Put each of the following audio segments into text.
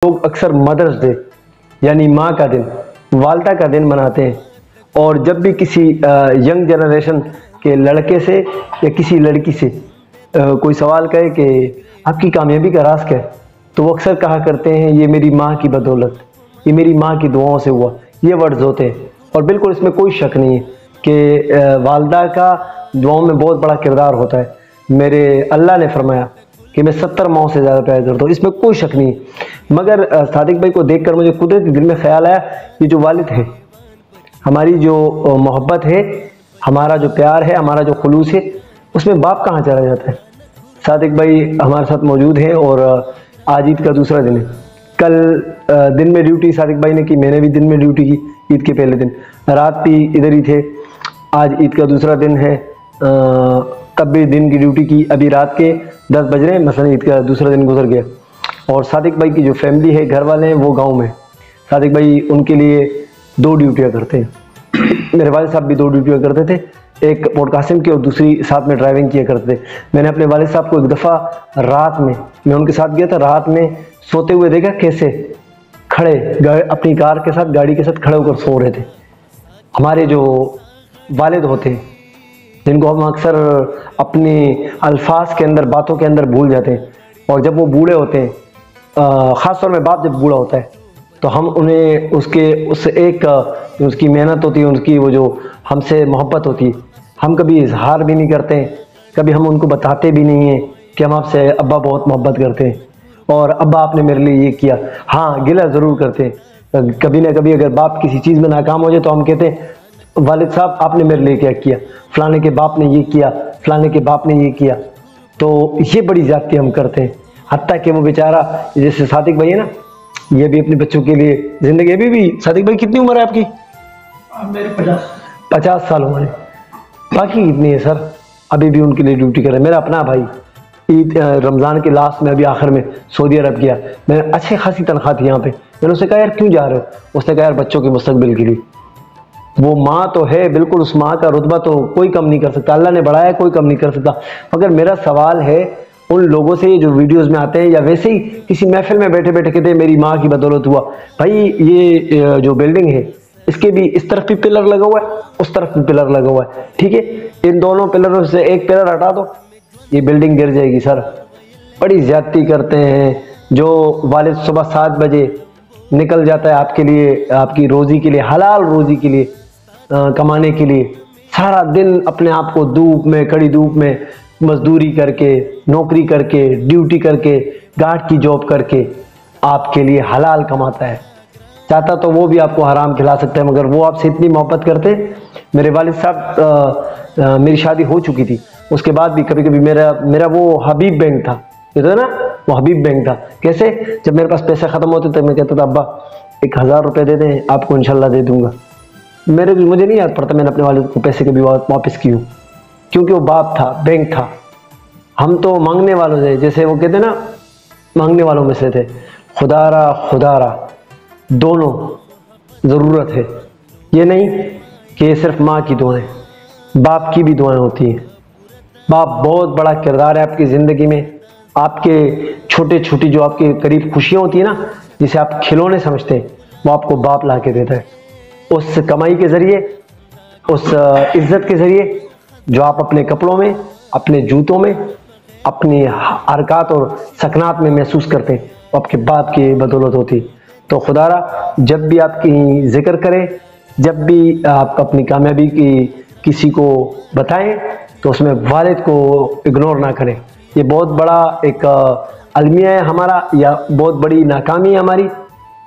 लोग अक्सर mother's day यानी माँ का दिन, वालदा का दिन मनाते हैं। और जब भी किसी यंग जनरेशन के लड़के से या किसी लड़की से कोई सवाल करे कि आपकी कामयाबी का राज क्या है, तो वो अक्सर कहा करते हैं ये मेरी माँ की बदौलत, ये मेरी माँ की दुआओं से हुआ। ये वर्ड्स होते हैं और बिल्कुल इसमें कोई शक नहीं है कि वालदा का दुआओं में बहुत बड़ा किरदार होता है। मेरे अल्लाह ने फरमाया कि मैं 70 माओं से ज़्यादा प्यार करता हूँ, इसमें कोई शक नहीं है। मगर सादिक भाई को देखकर मुझे कुदरती दिल में ख्याल आया, ये जो वालिद है, हमारी जो मोहब्बत है, हमारा जो प्यार है, हमारा जो खुलूस है, उसमें बाप कहाँ चला जाता है। सादिक भाई हमारे साथ मौजूद हैं और आज ईद का दूसरा दिन है। कल दिन में ड्यूटी सादिक भाई ने की, मैंने भी दिन में ड्यूटी की ईद के पहले दिन, रात भी इधर ही थे। आज ईद का दूसरा दिन है, तब भी दिन की ड्यूटी की। अभी रात के 10 बज रहे हैं, मसलन ईद का दूसरा दिन गुजर गया। और सादिक भाई की जो फैमिली है, घर वाले हैं, वो गांव में। सादिक भाई उनके लिए 2 ड्यूटियाँ करते हैं। मेरे वालिद साहब भी 2 ड्यूटियाँ करते थे, एक पॉडकास्टिंग की और दूसरी साथ में ड्राइविंग किया करते थे। मैंने अपने वालिद साहब को एक दफ़ा रात में, मैं उनके साथ गया था, रात में सोते हुए देखा कैसे खड़े अपनी कार के साथ, गाड़ी के साथ खड़े होकर सो रहे थे। हमारे जो वालिद होते हैं, जिनको हम अक्सर अपने अल्फाज के अंदर, बातों के अंदर भूल जाते हैं, और जब वो बूढ़े होते हैं, ख़ास तौर में बाप जब बूढ़ा होता है, तो हम उन्हें उसकी मेहनत होती है, उसकी वो जो हमसे मोहब्बत होती है, हम कभी इजहार भी नहीं करते हैं, कभी हम उनको बताते भी नहीं हैं कि हम आपसे अब्बा बहुत मोहब्बत करते हैं और अब्बा आपने मेरे लिए ये किया। हाँ, गिला ज़रूर करते हैं कभी ना कभी। अगर बाप किसी चीज़ में नाकाम हो जाए तो हम कहते हैं वालिद साहब आपने मेरे लिए क्या किया, फलाने के बाप ने ये किया, फलाने के बाप ने ये किया। तो ये बड़ी ज़्यादती हम करते हैं। हत्ता कि वो बेचारा, जैसे सादिक भाई है ना, ये भी अपने बच्चों के लिए ज़िंदगी। अभी भी सादिक भाई कितनी उम्र है आपकी? मेरे 50 साल उम्र है। बाकी कितनी है सर? अभी भी उनके लिए ड्यूटी कर रहे हैं। मेरा अपना भाई ईद रमज़ान के लास्ट में अभी आखिर में सऊदी अरब गया। मैंने अच्छी खासी तनख्वाह थी यहाँ पे। मैंने उससे कहा यार क्यों जा रहे हो? उसने कहा यार बच्चों के मुस्तकबिल के लिए। वो माँ तो है, बिल्कुल उस माँ का रुतबा तो कोई कम नहीं कर सकता, अल्लाह ने बढ़ाया, कोई कम नहीं कर सकता। मगर मेरा सवाल है उन लोगों से जो वीडियोस में आते हैं या वैसे ही किसी महफिल में बैठे बैठे कहते हैं मेरी माँ की बदौलत हुआ। भाई ये जो बिल्डिंग है, इसके भी इस तरफ भी पिलर लगा हुआ है, उस तरफ भी पिलर लगा हुआ है, ठीक है? इन दोनों पिलरों से एक पिलर हटा दो, ये बिल्डिंग गिर जाएगी सर। बड़ी ज्यादती करते हैं। जो वालिद सुबह 7 बजे निकल जाता है आपके लिए, आपकी रोज़ी के लिए, हलाल रोज़ी के लिए, कमाने के लिए, सारा दिन अपने आप को धूप में, कड़ी धूप में मजदूरी करके, नौकरी करके, ड्यूटी करके, गार्ड की जॉब करके आपके लिए हलाल कमाता है। चाहता तो वो भी आपको हराम खिला सकता है, मगर वो आपसे इतनी मोहब्बत करते। मेरे वालिद साहब, मेरी शादी हो चुकी थी, उसके बाद भी कभी कभी मेरा वो हबीब बैंक था, ये तो ना, वो हबीब बैंक था। कैसे? जब मेरे पास पैसे ख़त्म होते तो मैं कहता था अब्बा 1000 रुपये दे दें, आपको इंशाल्लाह दे दूंगा। मुझे नहीं याद पड़ता मैंने अपने वालिद को पैसे कभी वापस की हूँ, क्योंकि वो बाप था, बैंक था। हम तो मांगने वालों से, जैसे वो कहते ना, मांगने वालों में से थे। खुदारा दोनों ज़रूरत है। ये नहीं कि ये सिर्फ माँ की दुआएं, बाप की भी दुआएं होती हैं। बाप बहुत बड़ा किरदार है आपकी ज़िंदगी में। आपके छोटे छोटी जो आपके करीब खुशियाँ होती है ना, जिसे आप खिलौने समझते हैं, वो आपको बाप ला के देता है। उस कमाई के ज़रिए, उस इज़्ज़त के ज़रिए जो आप अपने कपड़ों में, अपने जूतों में, अपनी हरकत और सकनात में महसूस करते हैं, वो आपके बाप की बदौलत होती। तो खुदारा जब भी आपकी जिक्र करें, जब भी आप अपनी कामयाबी की किसी को बताएं, तो उसमें वालिद को इग्नोर ना करें। ये बहुत बड़ा एक अलमिया है हमारा, या बहुत बड़ी नाकामी है हमारी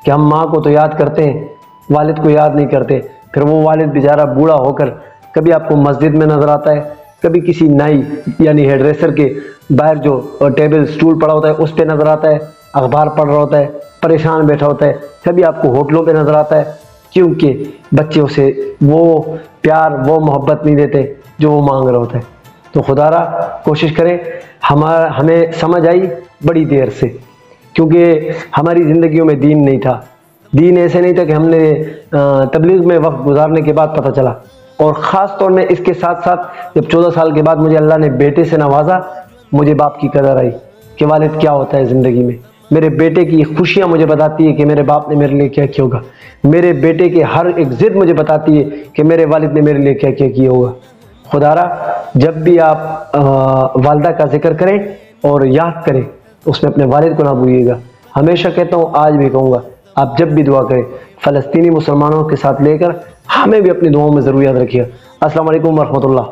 कि हम माँ को तो याद करते हैं, वालिद को याद नहीं करते। फिर वो वालिद बेचारा बूढ़ा होकर कभी आपको मस्जिद में नज़र आता है, कभी किसी नाई यानी हेयर ड्रेसर के बाहर जो टेबल स्टूल पड़ा होता है उस पर नज़र आता है, अखबार पढ़ रहा होता है, परेशान बैठा होता है। कभी आपको होटलों पे नज़र आता है, क्योंकि बच्चे उसे वो प्यार, वो मोहब्बत नहीं देते जो वो मांग रहा होता है। तो खुदारा कोशिश करें। हमें समझ आई बड़ी देर से, क्योंकि हमारी ज़िंदगियों में दीन नहीं था। दीन ऐसे नहीं था कि हमने तबलीग में वक्त गुजारने के बाद पता चला। और ख़ास तौर में इसके साथ साथ जब 14 साल के बाद मुझे अल्लाह ने बेटे से नवाजा, मुझे बाप की कदर आई कि वालिद क्या होता है ज़िंदगी में, मेरे बेटे की खुशियां मुझे बताती है कि मेरे बाप ने मेरे लिए क्या किया होगा। मेरे बेटे की हर एक जिद मुझे बताती है कि मेरे वालिद ने मेरे लिए क्या क्या किया होगा। खुदारा जब भी आप वालदा का जिक्र करें और याद करें, उसमें अपने वालिद को ना भूलिएगा। हमेशा कहता हूँ, आज भी कहूँगा, आप जब भी दुआ करें फ़लस्तीनी मुसलमानों के साथ लेकर हमें भी अपनी दुआओं में ज़रूर याद रखिए। अस्सलाम वालेकुम वरहमतुल्लाह।